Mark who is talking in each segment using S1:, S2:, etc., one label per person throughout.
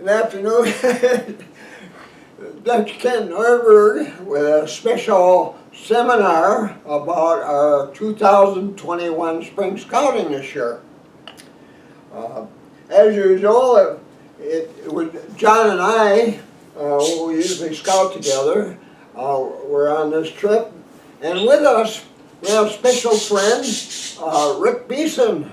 S1: Good afternoon. Dr. Ken Nordberg with a special seminar about our 2021 Spring Scouting this year. As usual, it was John and I, who usually scout together, we're on this trip. And with us, we have a special friend, Rick Beeson,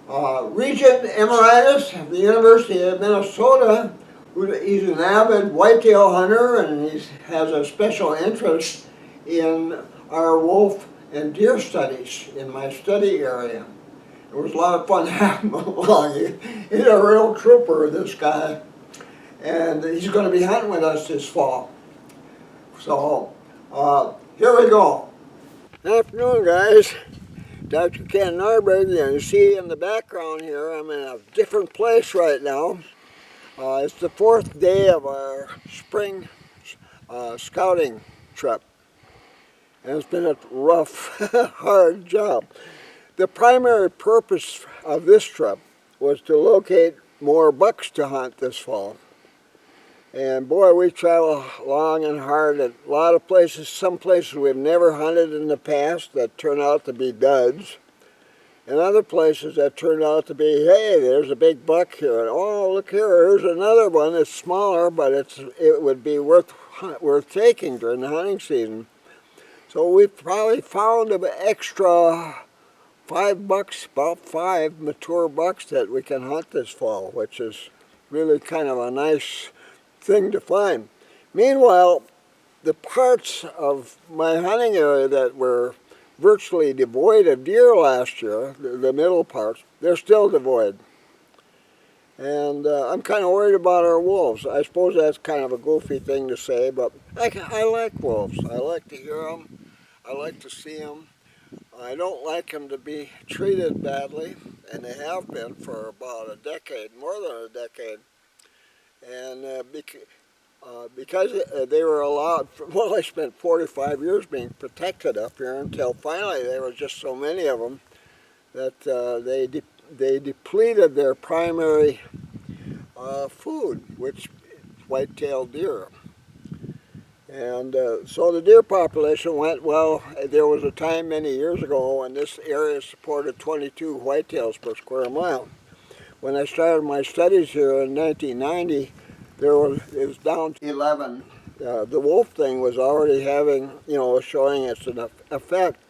S1: Regent Emeritus of the University of Minnesota. He's an avid whitetail hunter, and he has a special interest in our wolf and deer studies in my study area. It was a lot of fun having him along. He's a real trooper, this guy, and he's going to be hunting with us this fall. So, here we go. Good afternoon, guys. Dr. Ken Nordberg, you see in the background here, I'm in a different place right now. It's the fourth day of our spring scouting trip, and it's been a rough, hard job. The primary purpose of this trip was to locate more bucks to hunt this fall. And boy, we travel long and hard at a lot of places, some places we've never hunted in the past that turn out to be duds, and other places that turn out to be, hey, there's a big buck here, and oh, look here, here's another one that's smaller, but it would be worth taking during the hunting season. So we probably found an extra 5 bucks, about 5 mature bucks that we can hunt this fall, which is really kind of a nice thing to find. Meanwhile, the parts of my hunting area that were virtually devoid of deer last year, the middle parts, they're still devoid. And I'm kind of worried about our wolves. I suppose that's kind of a goofy thing to say, but I like wolves. I like to hear them. I like to see them. I don't like them to be treated badly, and they have been for about a decade, more than a decade. And because they were allowed, well, I spent 45 years being protected up here until finally there was just so many of them that they depleted their primary food, which is white-tailed deer. And so the deer population went, well, there was a time many years ago when this area supported 22 whitetails per square mile. When I started my studies here in 1990, it was down to 11. The wolf thing was already having, showing its effect.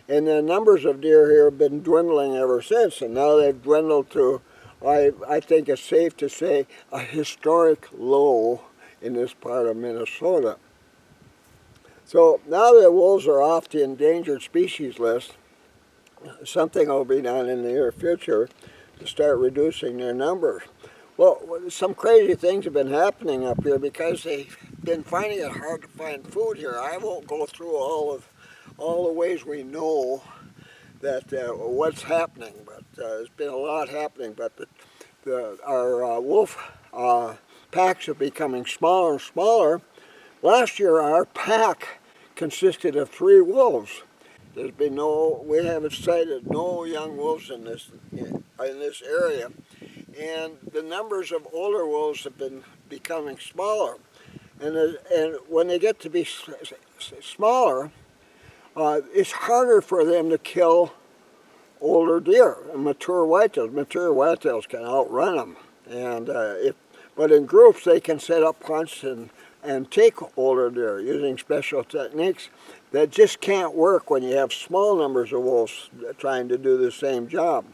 S1: And the numbers of deer here have been dwindling ever since. And now they've dwindled to, I think it's safe to say, a historic low in this part of Minnesota. So now that wolves are off the endangered species list, something will be done in the near future to start reducing their numbers. Well, some crazy things have been happening up here because they've been finding it hard to find food here. I won't go through all the ways we know that what's happening, but there's been a lot happening. But our wolf packs are becoming smaller and smaller. Last year, our pack consisted of 3 wolves. We haven't sighted no young wolves in this area. And the numbers of older wolves have been becoming smaller. And when they get to be smaller, it's harder for them to kill older deer and mature whitetails. Mature whitetails can outrun them. But in groups, they can set up hunts and take older deer using special techniques that just can't work when you have small numbers of wolves trying to do the same job.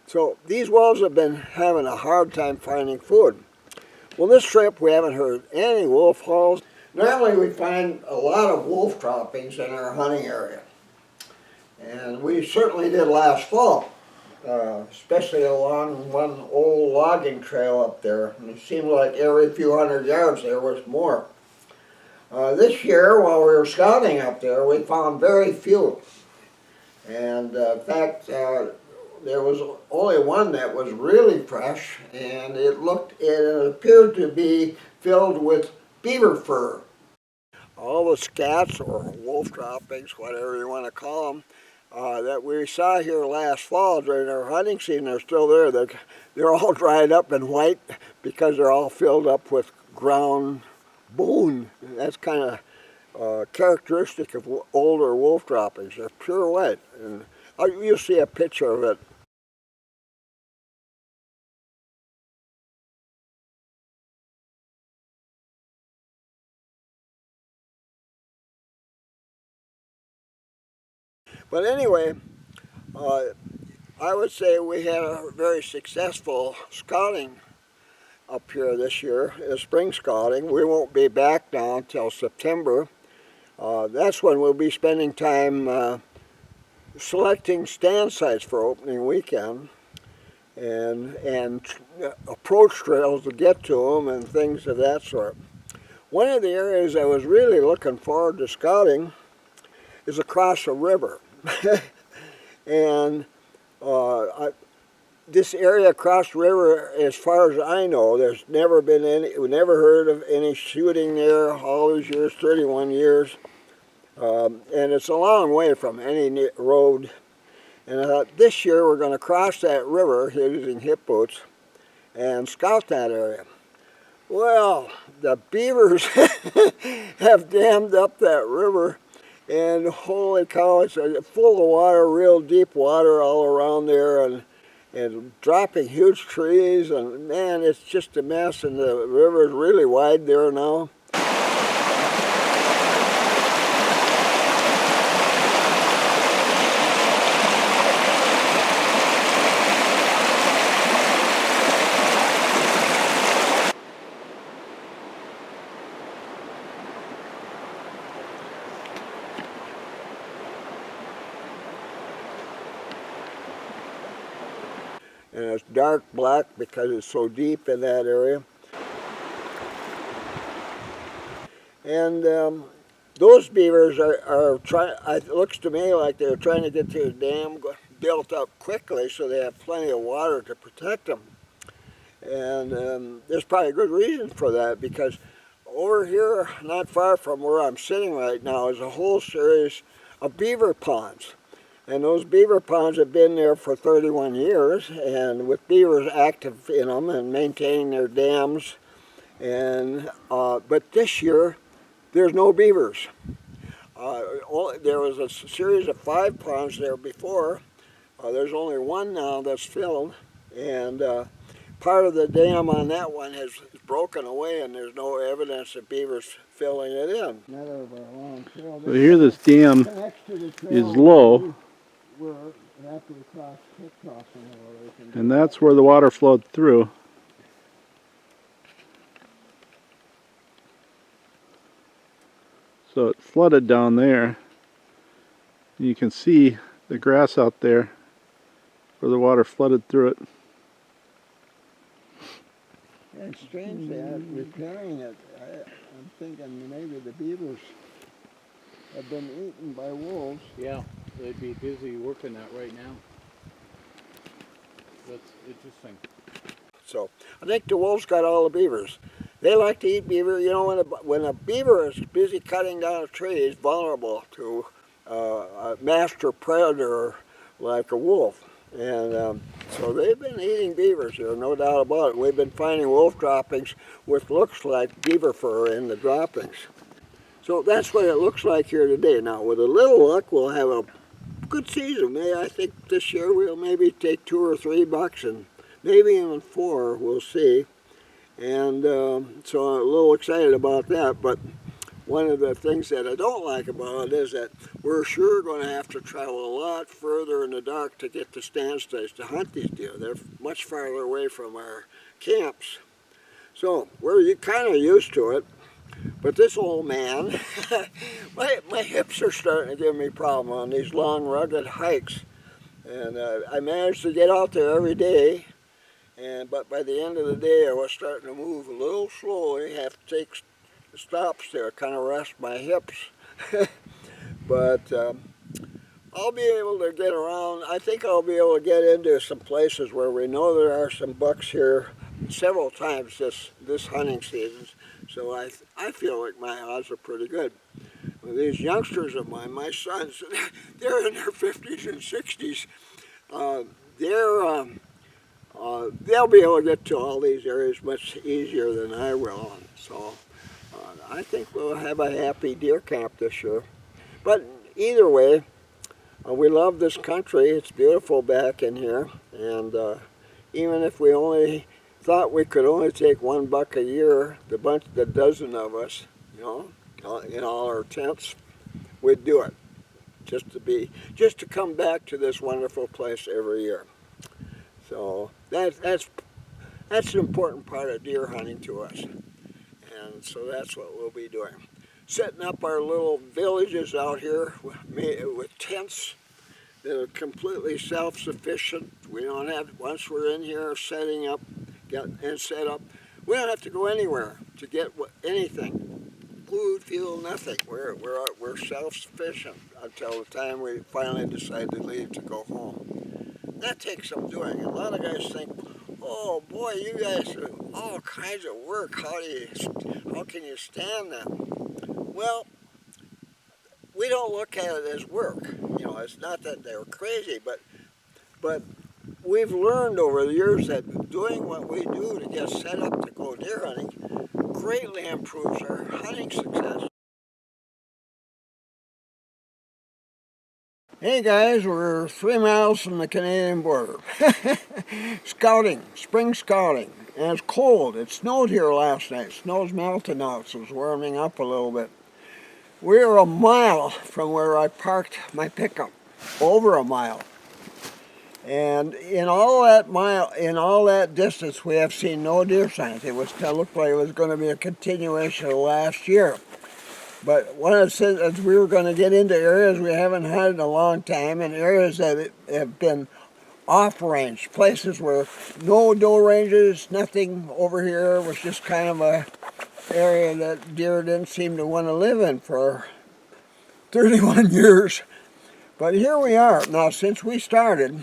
S1: So these wolves have been having a hard time finding food. Well, this trip we haven't heard any wolf hauls. Normally we find a lot of wolf droppings in our hunting area. And we certainly did last fall, especially along one old logging trail up there. And it seemed like every few hundred yards there was more. This year, while we were scouting up there, we found very few. And in fact, there was only one that was really fresh, and it appeared to be filled with beaver fur. All the scats, or wolf droppings, whatever you want to call them, that we saw here last fall during our hunting season are still there. They're all dried up and white, because they're all filled up with ground bone. That's kind of characteristic of older wolf droppings. They're pure white, and you'll see a picture of it. But anyway, I would say we had a very successful scouting up here this year, spring scouting. We won't be back now until September. That's when we'll be spending time selecting stand sites for opening weekend and approach trails to get to them and things of that sort. One of the areas I was really looking forward to scouting is across a river. And this area across the river, as far as I know, there's never been any, we never heard of any shooting there all these years, 31 years. And it's a long way from any road. And I thought this year we're going to cross that river using hip boots and scout that area. Well, the beavers have dammed up that river, and holy cow, it's full of water, real deep water all around there, and dropping huge trees, and man, it's just a mess, and the river is really wide there now. And it's dark black because it's so deep in that area. And those beavers are trying, it looks to me like they're trying to get their dam built up quickly so they have plenty of water to protect them. And there's probably a good reason for that, because over here, not far from where I'm sitting right now, is a whole series of beaver ponds. And those beaver ponds have been there for 31 years, and with beavers active in them and maintaining their dams. And but this year, there's no beavers. There was a series of 5 ponds there before. There's only one now that's filled, and part of the dam on that one has broken away, and there's no evidence of beavers filling it in.
S2: So here this dam is low, and that's where the water flowed through. So it flooded down there. You can see the grass out there where the water flooded through it.
S1: And strangely, repairing it, I'm thinking maybe the beavers have been eaten by wolves.
S3: Yeah, they'd be busy working that right now. That's interesting.
S1: So I think the wolves got all the beavers. They like to eat beaver. You know, when a beaver is busy cutting down a tree, it's vulnerable to a master predator like a wolf. And so they've been eating beavers here, no doubt about it. We've been finding wolf droppings with looks like beaver fur in the droppings. So that's what it looks like here today. Now, with a little luck, we'll have a good season. I think this year we'll maybe take 2 or 3 bucks, and maybe even 4, we'll see. And so I'm a little excited about that. But one of the things that I don't like about it is that we're sure going to have to travel a lot further in the dark to get to stand sites to hunt these deer. They're much farther away from our camps. So we're kind of used to it. But this old man, my hips are starting to give me a problem on these long, rugged hikes. And I managed to get out there every day. But by the end of the day, I was starting to move a little slowly. Have to take stops there, kind of rest my hips. But I'll be able to get around. I think I'll be able to get into some places where we know there are some bucks here several times this hunting season. So I feel like my odds are pretty good. Well, these youngsters of mine, my sons, they're in their 50s and 60s. They'll they'll be able to get to all these areas much easier than I will. So I think we'll have a happy deer camp this year. But either way, we love this country. It's beautiful back in here, and even if we only thought we could only take one buck a year, the dozen of us, you know, in all our tents, we'd do it just to come back to this wonderful place every year. So that's an important part of deer hunting to us, and so that's what we'll be doing. Setting up our little villages out here with tents that are completely self-sufficient. We don't have, once we're in here setting up and set up, we don't have to go anywhere to get anything. Food, fuel, nothing. We're self-sufficient until the time we finally decide to leave to go home. That takes some doing. A lot of guys think, oh boy, you guys do all kinds of work. How can you stand that? Well, we don't look at it as work. You know, it's not that they're crazy, but we've learned over the years that doing what we do to get set up to go deer hunting greatly improves our hunting success. Hey guys, we're 3 miles from the Canadian border. Scouting, spring scouting, and it's cold. It snowed here last night. Snow's melting now, so it's warming up a little bit. We're a mile from where I parked my pickup, over a mile. And in all that distance, we have seen no deer signs. It looked like it was going to be a continuation of last year. But when it says we were going to get into areas we haven't hunted in a long time, and areas that have been off-range, places where no doe ranges, nothing over here. It was just kind of a area that deer didn't seem to want to live in for 31 years. But here we are. Now, since we started,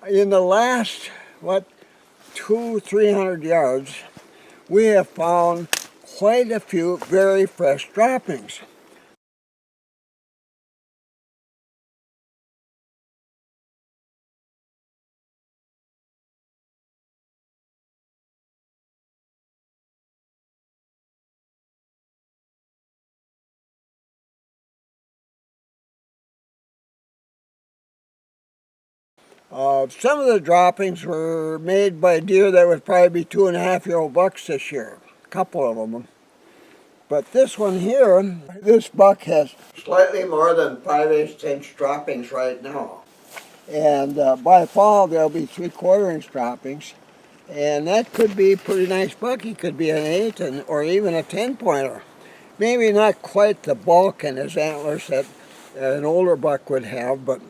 S1: in the last, 200-300 yards, we have found quite a few very fresh droppings. Some of the droppings were made by deer that would probably be 2.5-year-old bucks this year, a couple of them. But this one here, this buck has slightly more than 5/8" droppings right now. And by fall there'll be 3/4" droppings. And that could be a pretty nice buck. He could be an 8 or even a 10-pointer. Maybe not quite the bulk in his antlers that an older buck would have, but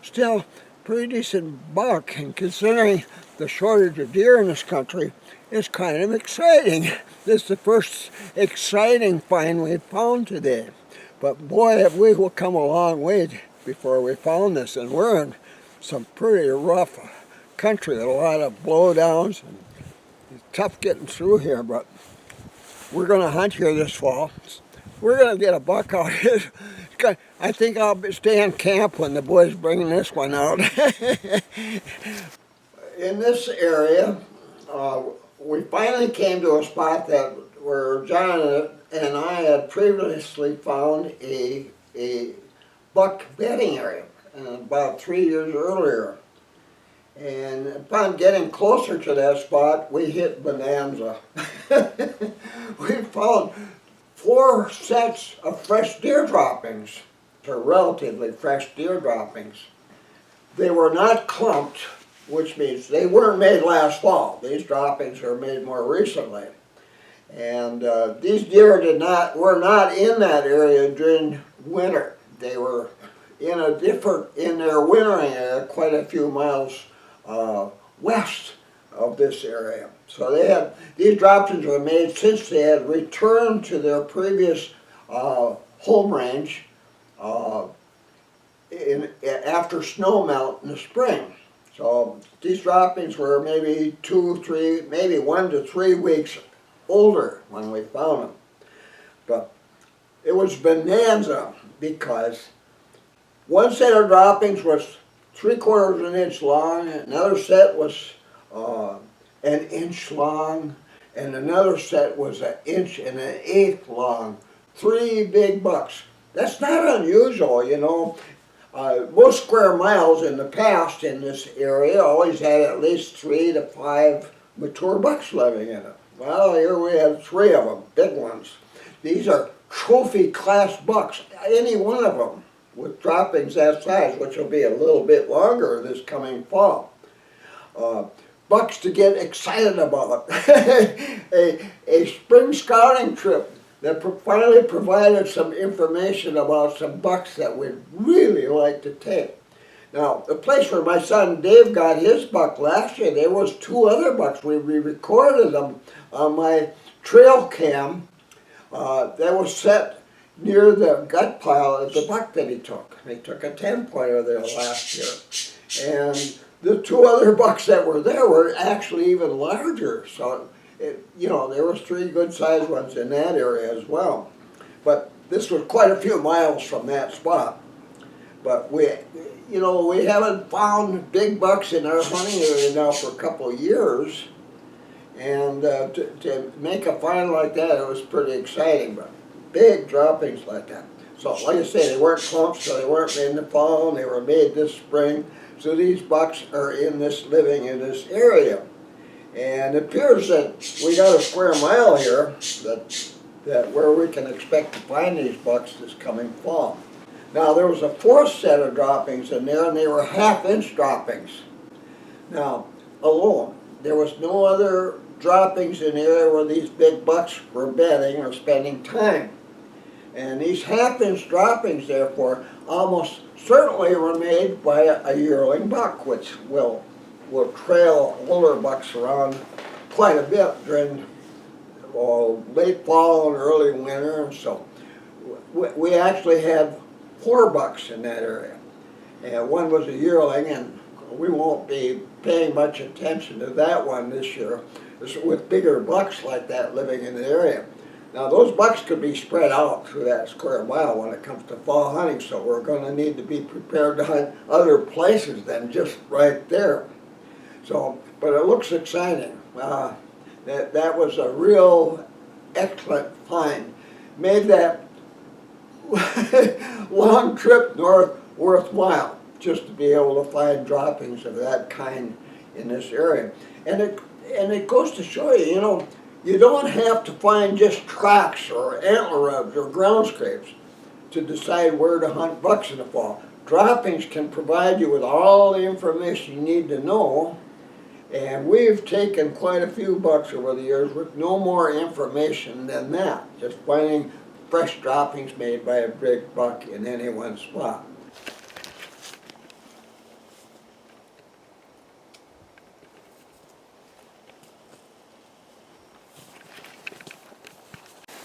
S1: still pretty decent buck. And considering the shortage of deer in this country, it's kind of exciting. This is the first exciting find we've found today. But boy, have we come a long way before we found this. And we're in some pretty rough country, a lot of blowdowns, and it's tough getting through here, but we're going to hunt here this fall. We're going to get a buck out here. I think I'll stay in camp when the boys bring this one out. In this area, we finally came to a spot where John and I had previously found a buck bedding area about 3 years earlier. And upon getting closer to that spot, we hit bonanza. We found 4 sets of fresh deer droppings, or relatively fresh deer droppings. They were not clumped, which means they weren't made last fall. These droppings were made more recently. And these deer were not in that area during winter. They were in their wintering area quite a few miles west of this area. So these droppings were made since they had returned to their previous home range after snow melt in the spring. So these droppings were maybe 1 to 3 weeks older when we found them. But it was bonanza because one set of droppings was 3/4 of an inch long, another set was an inch long, and another set was an inch and an eighth long. 3 big bucks. That's not unusual, you know. Most square miles in the past in this area always had at least 3 to 5 mature bucks living in it. Well, here we had 3 of them, big ones. These are trophy class bucks, any one of them, with droppings that size, which will be a little bit longer this coming fall. Bucks to get excited about. a spring scouting trip that finally provided some information about some bucks that we'd really like to take. Now, the place where my son Dave got his buck last year, there was 2 other bucks. We recorded them on my trail cam that was set near the gut pile of the buck that he took. He took a 10-pointer there last year. And the 2 other bucks that were there were actually even larger. So, you know, there was 3 good-sized ones in that area as well. But this was quite a few miles from that spot. But we haven't found big bucks in our hunting area now for a couple of years. And to make a find like that, it was pretty exciting. But big droppings like that. So, like I say, they weren't clumps, so they weren't in the fall, and they were made this spring. So these bucks are living in this area. And it appears that we got a square mile here that where we can expect to find these bucks this coming fall. Now there was a 4th set of droppings in there, and they were 1/2-inch droppings. Now, alone. There was no other droppings in the area where these big bucks were bedding or spending time. And these 1/2-inch droppings, therefore, almost certainly were made by a yearling buck, which will trail older bucks around quite a bit during late fall and early winter. And so we actually had 4 bucks in that area. And one was a yearling, and we won't be paying much attention to that one this year, with bigger bucks like that living in the area. Now those bucks could be spread out through that square mile when it comes to fall hunting, so we're going to need to be prepared to hunt other places than just right there. So, but it looks exciting. That was a real excellent find. Made that long trip north worthwhile, just to be able to find droppings of that kind in this area. And it goes to show you, you know, you don't have to find just tracks or antler rubs or ground scrapes to decide where to hunt bucks in the fall. Droppings can provide you with all the information you need to know, and we've taken quite a few bucks over the years with no more information than that, just finding fresh droppings made by a big buck in any one spot.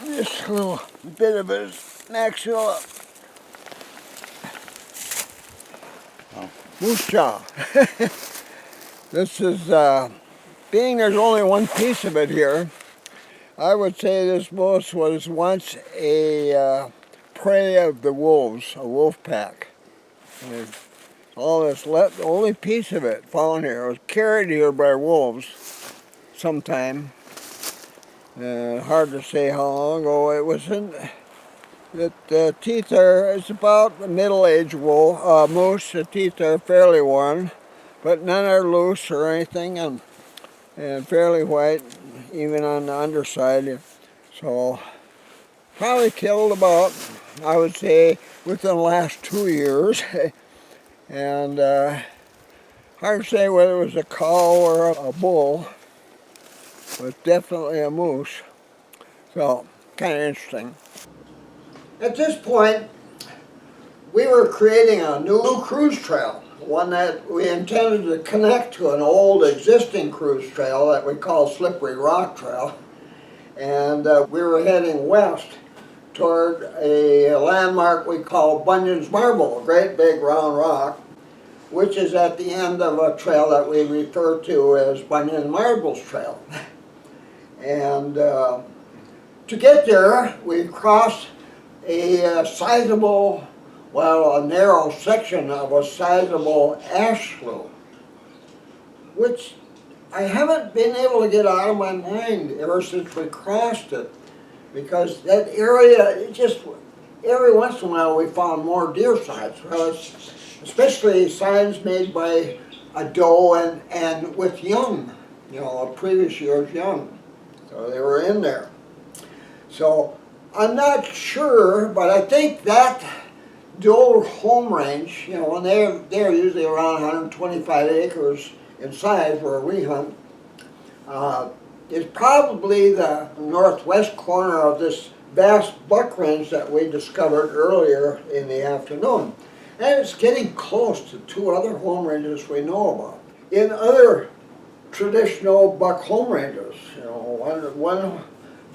S1: This little bit of it is maxilla moose jaw. This is, being there's only one piece of it here, I would say this moose was once a prey of the wolves, a wolf pack. And all this the only piece of it found here. It was carried here by wolves sometime. Hard to say how long ago it was in. The teeth it's about a middle-aged moose. The teeth are fairly worn, but none are loose or anything, and fairly white, even on the underside. So probably killed about, I would say, within the last 2 years. And hard to say whether it was a cow or a bull, but definitely a moose. So kind of interesting. At this point, we were creating a new cruise trail, one that we intended to connect to an old existing cruise trail that we call Slippery Rock Trail. And we were heading west toward a landmark we call Bunyan's Marble, a great big round rock, which is at the end of a trail that we refer to as Bunyan Marble's Trail. And to get there, we crossed a sizable, well, a narrow section of a sizable ash slough, which I haven't been able to get out of my mind ever since we crossed it, because that area, it just, every once in a while we found more deer signs, especially signs made by a doe and with young, a previous year's young. So they were in there. So I'm not sure, but I think that doe home range, and they're usually around 125 acres in size where we hunt, is probably the northwest corner of this vast buck range that we discovered earlier in the afternoon. And it's getting close to two other home ranges we know about. In other traditional buck home ranges, one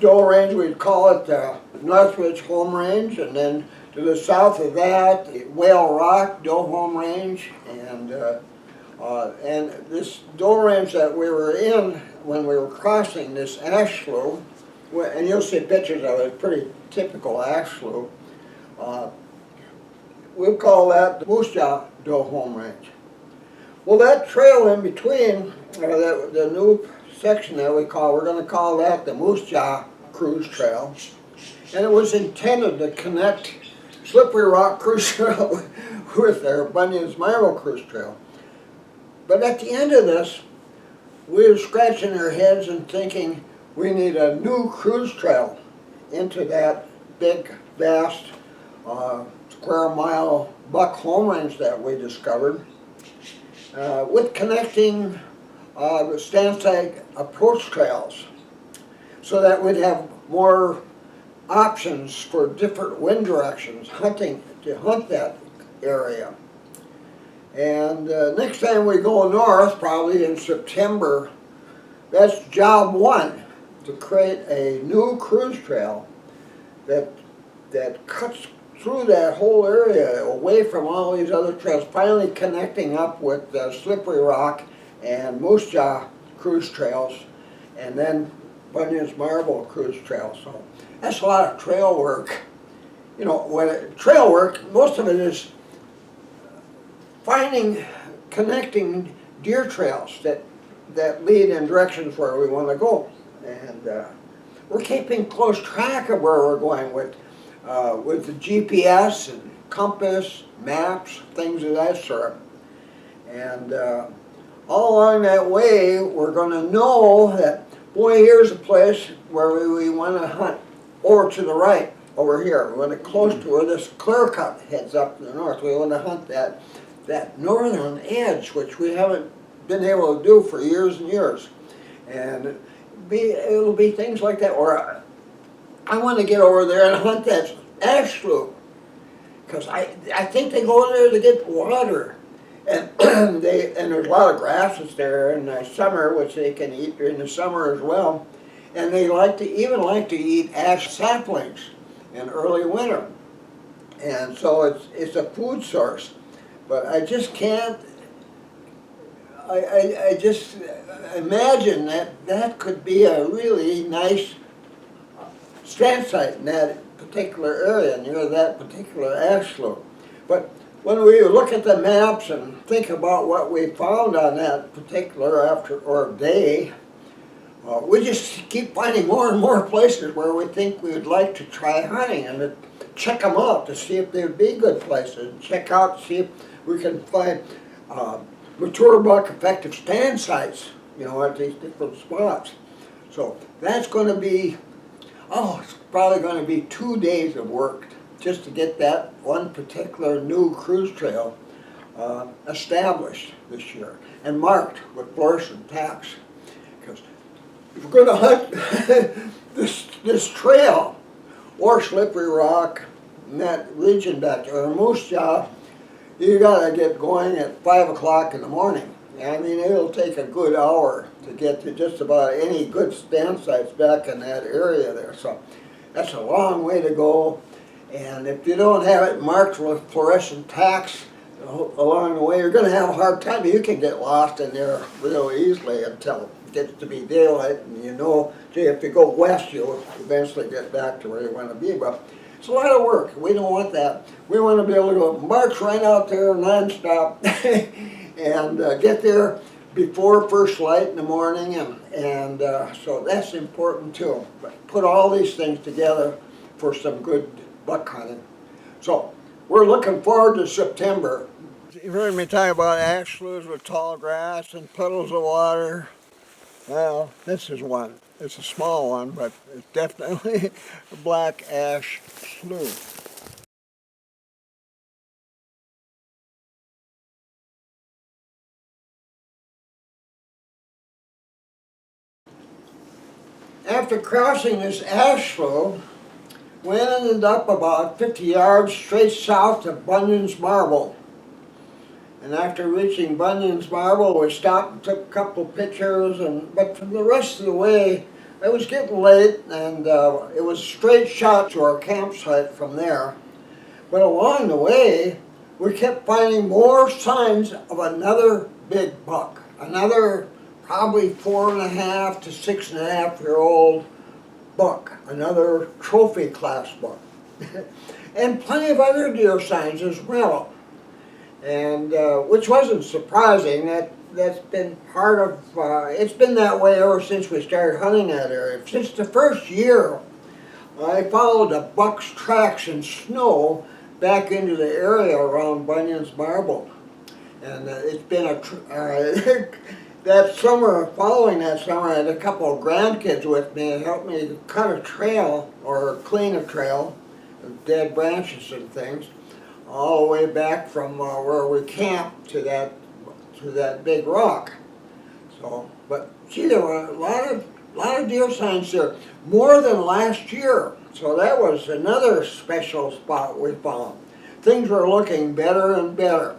S1: doe range, we'd call it the Northridge home range, and then to the south of that, the Whale Rock doe home range, and this doe range that we were in when we were crossing this ash slough, and you'll see pictures of it, pretty typical ash slough. We'll call that the Moose Jaw doe home range. Well, that trail in between, the new section that we're going to call that the Moose Jaw Cruise Trail, and it was intended to connect Slippery Rock Cruise Trail with their Bunyan's Marble Cruise Trail. But at the end of this, we were scratching our heads and thinking we need a new cruise trail into that big, vast, square mile buck home range that we discovered, with connecting stand site approach trails, so that we'd have more options for different wind directions to hunt that area. And next time we go north, probably in September, that's job one, to create a new cruise trail that cuts through that whole area away from all these other trails, finally connecting up with Slippery Rock and Moose Jaw cruise trails, and then Bunyan's Marble cruise trail. So that's a lot of trail work. Trail work, most of it is connecting deer trails that lead in directions where we want to go. And we're keeping close track of where we're going with the GPS and compass, maps, things of that sort. And all along that way, we're going to know that, boy, here's a place where we want to hunt over to the right, over here. We want to close to where this clear cut heads up to the north. We want to hunt that northern edge, which we haven't been able to do for years and years. And it'll be things like that. Or I want to get over there and hunt that ash slough, because I think they go there to get water. And there's a lot of grasses there in the summer, which they can eat during the summer as well. And they like to eat ash saplings in early winter. And so it's a food source. But I just can't, I just imagine that could be a really nice stand site in that particular area, near that particular ash slough. But when we look at the maps and think about what we found on that particular day, we just keep finding more and more places where we think we would like to try hunting, and to check them out to see if they'd be good places, and check out to see if we can find mature buck effective stand sites, at these different spots. So that's going to be, it's probably going to be 2 days of work just to get that one particular new cruise trail established this year and marked with fluorescent tacks. Because if we're going to hunt this trail, or Slippery Rock, and that region back there, or Moose Jaw, you got to get going at 5 o'clock in the morning. I mean, it'll take a good hour to get to just about any good stand sites back in that area there. So that's a long way to go. And if you don't have it marked with fluorescent tacks along the way, you're going to have a hard time. You can get lost in there real easily until it gets to be daylight. And if you go west, you'll eventually get back to where you want to be. But it's a lot of work. We don't want that. We want to be able to go march right out there nonstop and get there, before first light in the morning, and so that's important too. But put all these things together for some good buck hunting. So we're looking forward to September. You've heard me talk about ash sloughs with tall grass and puddles of water. Well, this is one. It's a small one, but it's definitely a black ash slough. After crossing this ash slough, we ended up about 50 yards straight south of Bunyan's Marble. And after reaching Bunyan's Marble, we stopped and took a couple pictures, but for the rest of the way, it was getting late, and it was a straight shot to our campsite from there. But along the way, we kept finding more signs of another big buck, another probably 4.5 to 6.5 year old buck, another trophy class buck, and plenty of other deer signs as well. And which wasn't surprising. That's been part of, it's been that way ever since we started hunting that area. Since the first year, I followed a buck's tracks in snow back into the area around Bunyan's Marble. And it's been that summer, following that summer, I had a couple of grandkids with me and helped me cut a trail or clean a trail of dead branches and things, all the way back from where we camped to that big rock. So, but gee, there were a lot of deer signs there, more than last year. So that was another special spot we found. Things were looking better and better.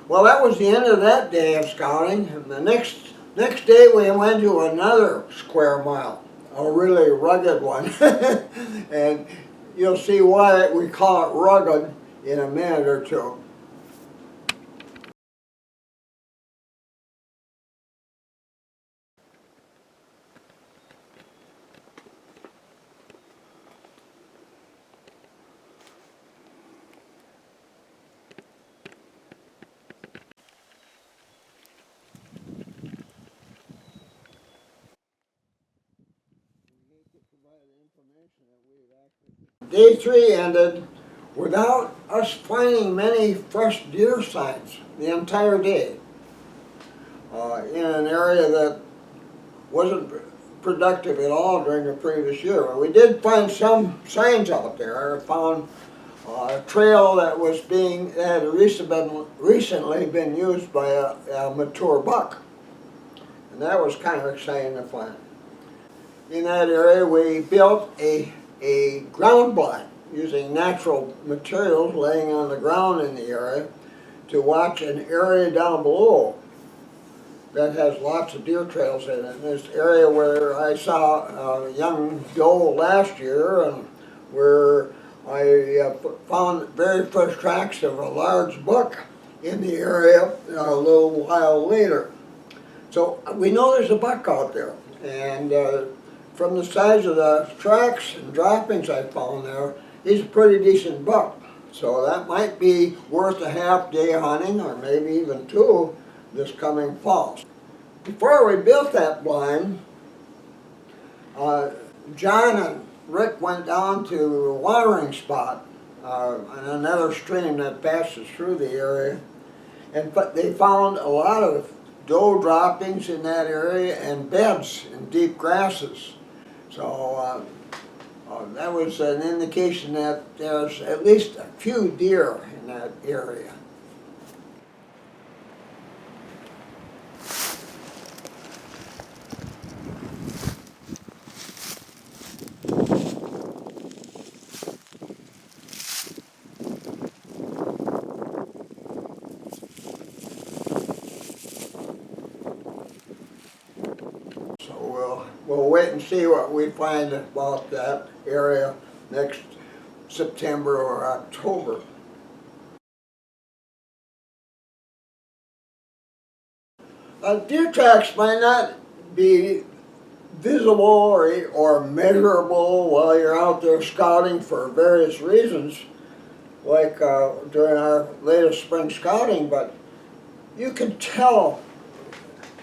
S1: Well, that was the end of that day of scouting, and the next day we went to another square mile, a really rugged one. And you'll see why we call it rugged in a minute or two. Day 3 ended without us finding many fresh deer signs the entire day in an area that wasn't productive at all during the previous year. We did find some signs out there. I found a trail that had recently been used by a mature buck, and that was kind of exciting to find. In that area, we built a ground blind using natural materials laying on the ground in the area to watch an area down below that has lots of deer trails in it. This area where I saw a young doe last year, and where I found very fresh tracks of a large buck in the area a little while later. So we know there's a buck out there, and from the size of the tracks and droppings I found there, he's a pretty decent buck. So that might be worth a half day hunting, or maybe even 2, this coming fall. Before we built that blind, John and Rick went down to a watering spot on another stream that passes through the area, but they found a lot of doe droppings in that area and beds in deep grasses. So that was an indication that there's at least a few deer in that area. We'll wait and see what we find about that area next September or October. Deer tracks might not be visible or measurable while you're out there scouting for various reasons, like during our latest spring scouting, but you can tell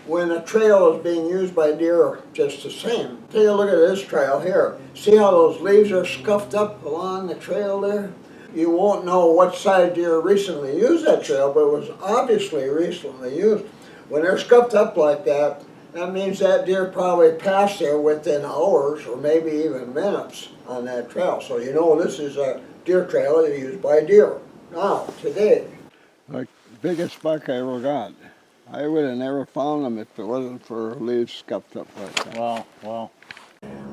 S1: when a trail is being used by deer just the same. Take a look at this trail here. See how those leaves are scuffed up along the trail there? You won't know what side deer recently used that trail, but it was obviously recently used. When they're scuffed up like that, that means that deer probably passed there within hours or maybe even minutes on that trail. So you know this is a deer trail used by deer. Now, today, the biggest buck I ever got. I would have never found them if it wasn't for leaves scuffed up like that.
S3: Wow, wow.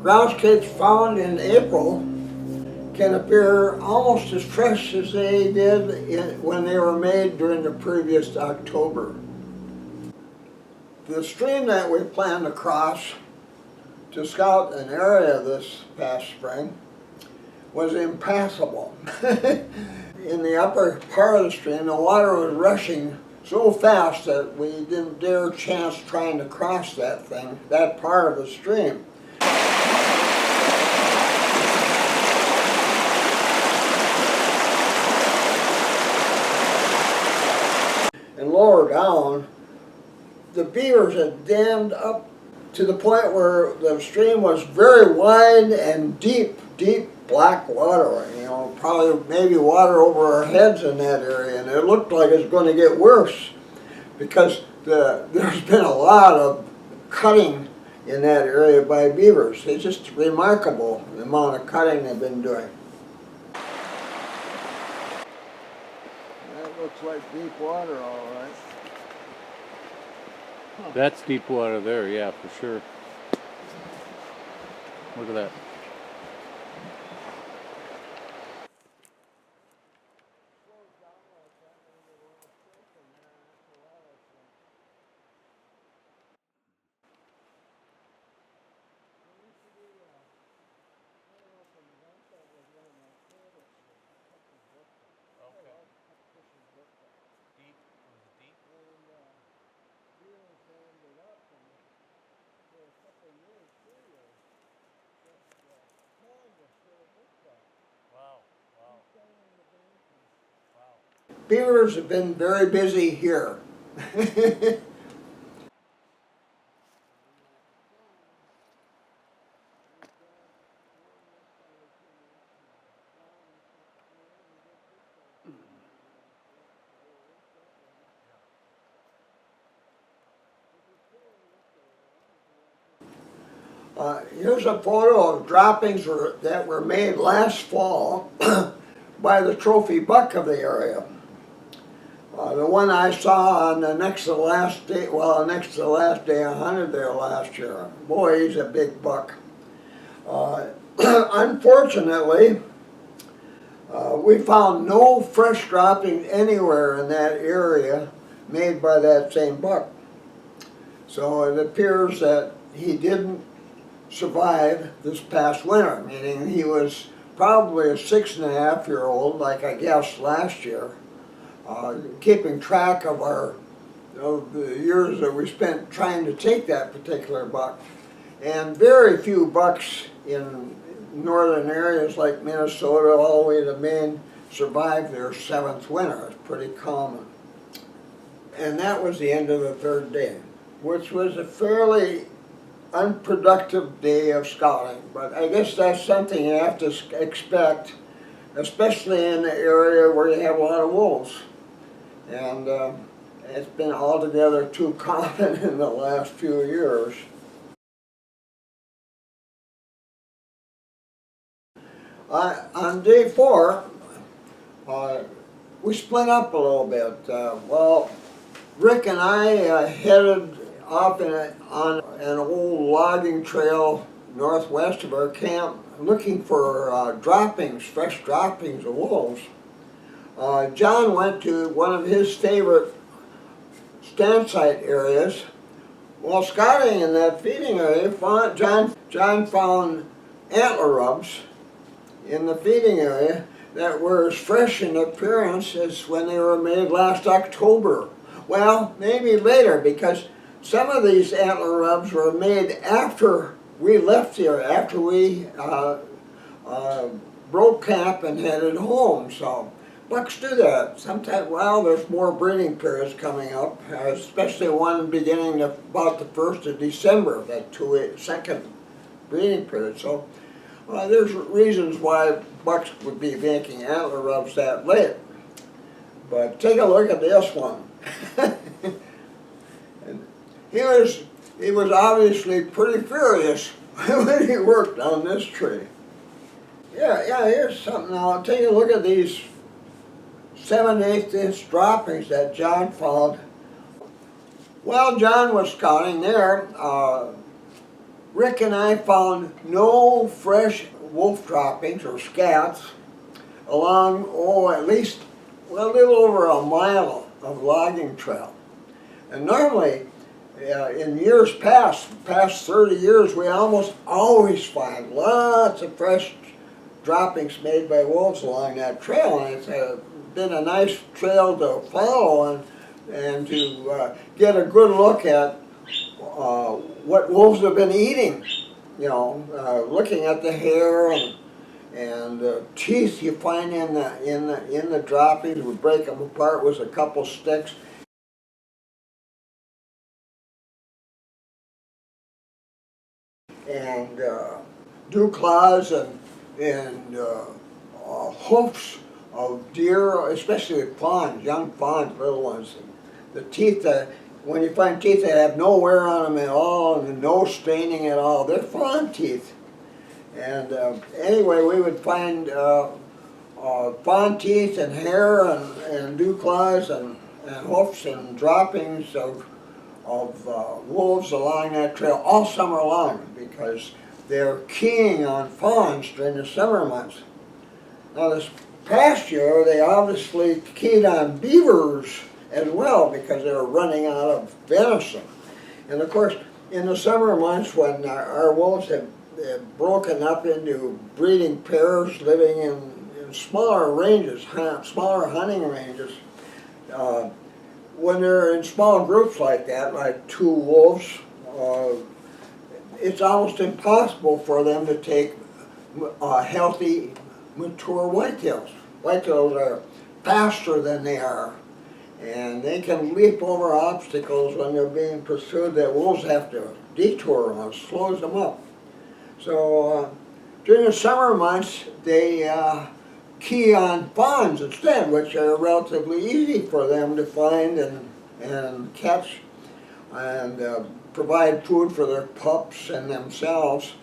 S1: Grouse cakes found in April can appear almost as fresh as they did when they were made during the previous October. The stream that we plan to cross to scout an area this past spring was impassable. In the upper part of the stream, the water was rushing so fast that we didn't dare chance trying to cross that part of the stream. And lower down, the beavers had dammed up to the point where the stream was very wide and deep, deep black water. You know, probably maybe water over our heads in that area, and it looked like it was going to get worse because there's been a lot of cutting in that area by beavers. It's just remarkable the amount of cutting they've been doing. That looks like deep water, all right.
S3: That's deep water there, yeah, for sure. Look at that.
S1: Beavers have been very busy here. Here's a photo of droppings that were made last fall by the trophy buck of the area. The one I saw on the next to the last day, well, next to the last day I hunted there last year. Boy, he's a big buck. Unfortunately, we found no fresh droppings anywhere in that area made by that same buck. So it appears that he didn't survive this past winter, meaning he was probably a 6.5-year-old, like I guessed last year. Keeping track of the years that we spent trying to take that particular buck. And very few bucks in northern areas like Minnesota all the way to Maine survived their 7th winter. It's pretty common. And that was the end of the 3rd day, which was a fairly unproductive day of scouting. But I guess that's something you have to expect, especially in the area where you have a lot of wolves. And it's been altogether too common in the last few years. On day 4, we split up a little bit. Well, Rick and I headed off on an old logging trail northwest of our camp looking for droppings, fresh droppings of wolves. John went to one of his favorite stand site areas. While scouting in that feeding area, John found antler rubs in the feeding area that were as fresh in appearance as when they were made last October. Well, maybe later, because some of these antler rubs were made after we left here, after we broke camp and headed home. So bucks do that. Sometimes, well, there's more breeding periods coming up, especially one beginning about the 1st of December, that second breeding period. So there's reasons why bucks would be making antler rubs that late. But take a look at this one. And he was obviously pretty furious when he worked on this tree. Yeah, here's something now. Take a look at these 7/8 inch droppings that John found. While John was scouting there, Rick and I found no fresh wolf droppings or scats along, at least a little over a mile of logging trail. And normally, in years past 30 years, we almost always find lots of fresh droppings made by wolves along that trail, and it's been a nice trail to follow and to get a good look at what wolves have been eating. You know, looking at the hair and teeth you find in the droppings. We break them apart with a couple sticks. And dew claws and hoofs of deer, especially fawns, young fawns, little ones. The teeth, when you find teeth that have no wear on them at all and no staining at all, they're fawn teeth. And anyway, we would find fawn teeth and hair and dew claws and hoofs and droppings of wolves along that trail all summer long, because they're keying on fawns during the summer months. Now this past year, they obviously keyed on beavers as well, because they were running out of venison. And of course, in the summer months when our wolves have broken up into breeding pairs living in smaller ranges, smaller hunting ranges, when they're in small groups like that, like 2 wolves, it's almost impossible for them to take healthy, mature whitetails. Whitetails are faster than they are, and they can leap over obstacles when they're being pursued that wolves have to detour them. It slows them up. So during the summer months, they key on fawns instead, which are relatively easy for them to find and catch and provide food for their pups and themselves.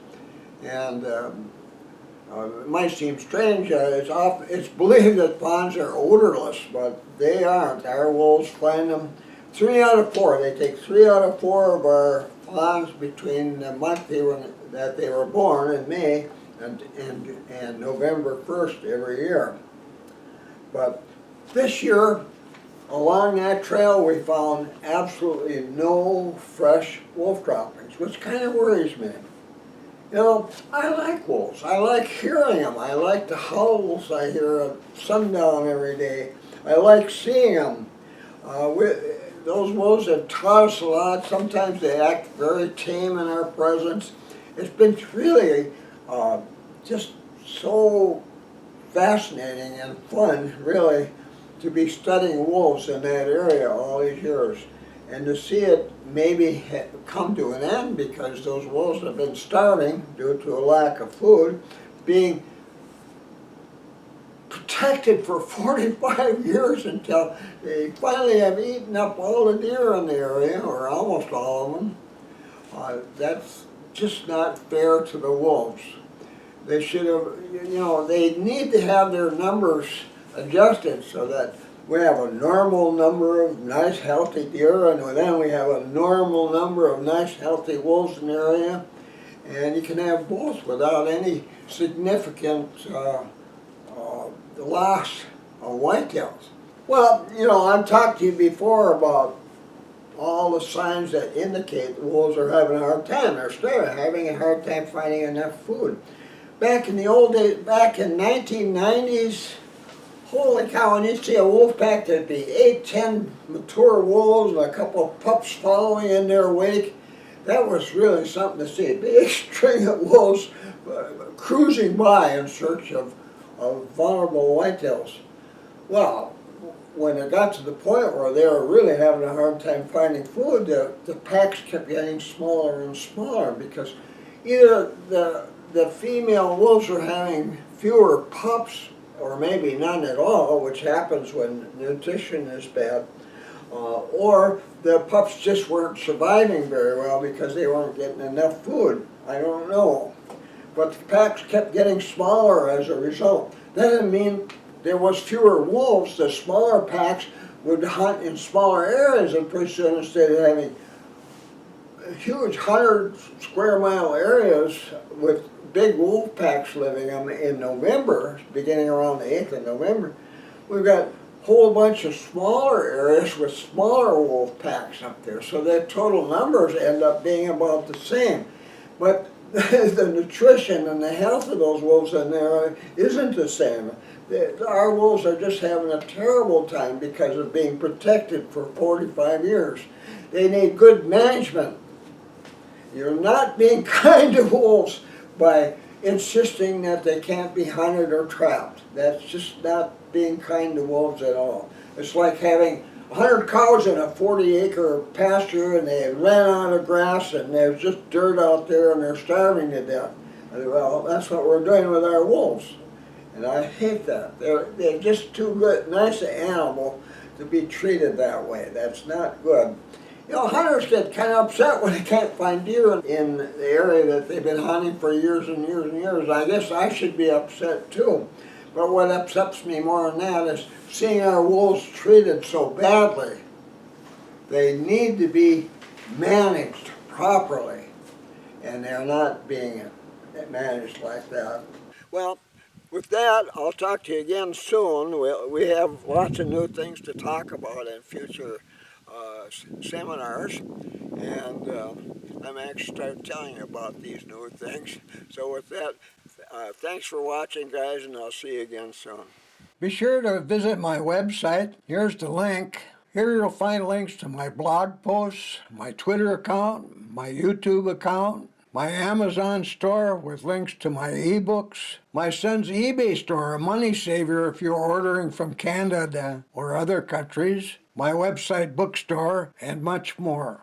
S1: And it might seem strange, it's believed that fawns are odorless, but they aren't. Our wolves find them 3 out of 4. They take 3 out of 4 of our fawns between the month that they were born in May and November 1st every year. But this year, along that trail, we found absolutely no fresh wolf droppings, which kind of worries me. You know, I like wolves. I like hearing them. I like the howls I hear at sundown every day. I like seeing them. Those wolves have taught us a lot. Sometimes they act very tame in our presence. It's been really just so fascinating and fun, really, to be studying wolves in that area all these years, and to see it maybe come to an end because those wolves have been starving due to a lack of food, being protected for 45 years until they finally have eaten up all the deer in the area, or almost all of them. That's just not fair to the wolves. They should have, they need to have their numbers adjusted so that we have a normal number of nice healthy deer, and then we have a normal number of nice healthy wolves in the area, and you can have both without any significant loss of whitetails. Well, I've talked to you before about all the signs that indicate the wolves are having a hard time. They're still having a hard time finding enough food. Back in the old days, back in 1990s, holy cow, when you'd see a wolf pack, there'd be 8, 10 mature wolves and a couple of pups following in their wake. That was really something to see. A big string of wolves cruising by in search of vulnerable whitetails. Well, when it got to the point where they were really having a hard time finding food, the packs kept getting smaller and smaller because either the female wolves were having fewer pups or maybe none at all, which happens when nutrition is bad, or the pups just weren't surviving very well because they weren't getting enough food. I don't know. But the packs kept getting smaller as a result. That didn't mean there was fewer wolves. The smaller packs would hunt in smaller areas, and pretty soon, instead of having huge 100 square mile areas with big wolf packs living in November, beginning around the 8th of November, we've got a whole bunch of smaller areas with smaller wolf packs up there. So the total numbers end up being about the same. But the nutrition and the health of those wolves in there isn't the same. Our wolves are just having a terrible time because of being protected for 45 years. They need good management. You're not being kind to wolves by insisting that they can't be hunted or trapped. That's just not being kind to wolves at all. It's like having 100 cows in a 40-acre pasture and they ran out of grass and there's just dirt out there and they're starving to death. Well, that's what we're doing with our wolves. And I hate that. They're just too good, nice an animal to be treated that way. That's not good. You know, hunters get kind of upset when they can't find deer in the area that they've been hunting for years and years and years. I guess I should be upset too. But what upsets me more than that is seeing our wolves treated so badly. They need to be managed properly, and they're not being managed like that. Well, with that, I'll talk to you again soon. We have lots of new things to talk about in future seminars, and I'm actually start telling you about these new things. So with that, thanks for watching, guys, and I'll see you again soon. Be sure to visit my website. Here's the link. Here you'll find links to my blog posts, my Twitter account, my YouTube account, my Amazon store with links to my ebooks, my son's eBay store, a money saver if you're ordering from Canada or other countries, my website bookstore, and much more.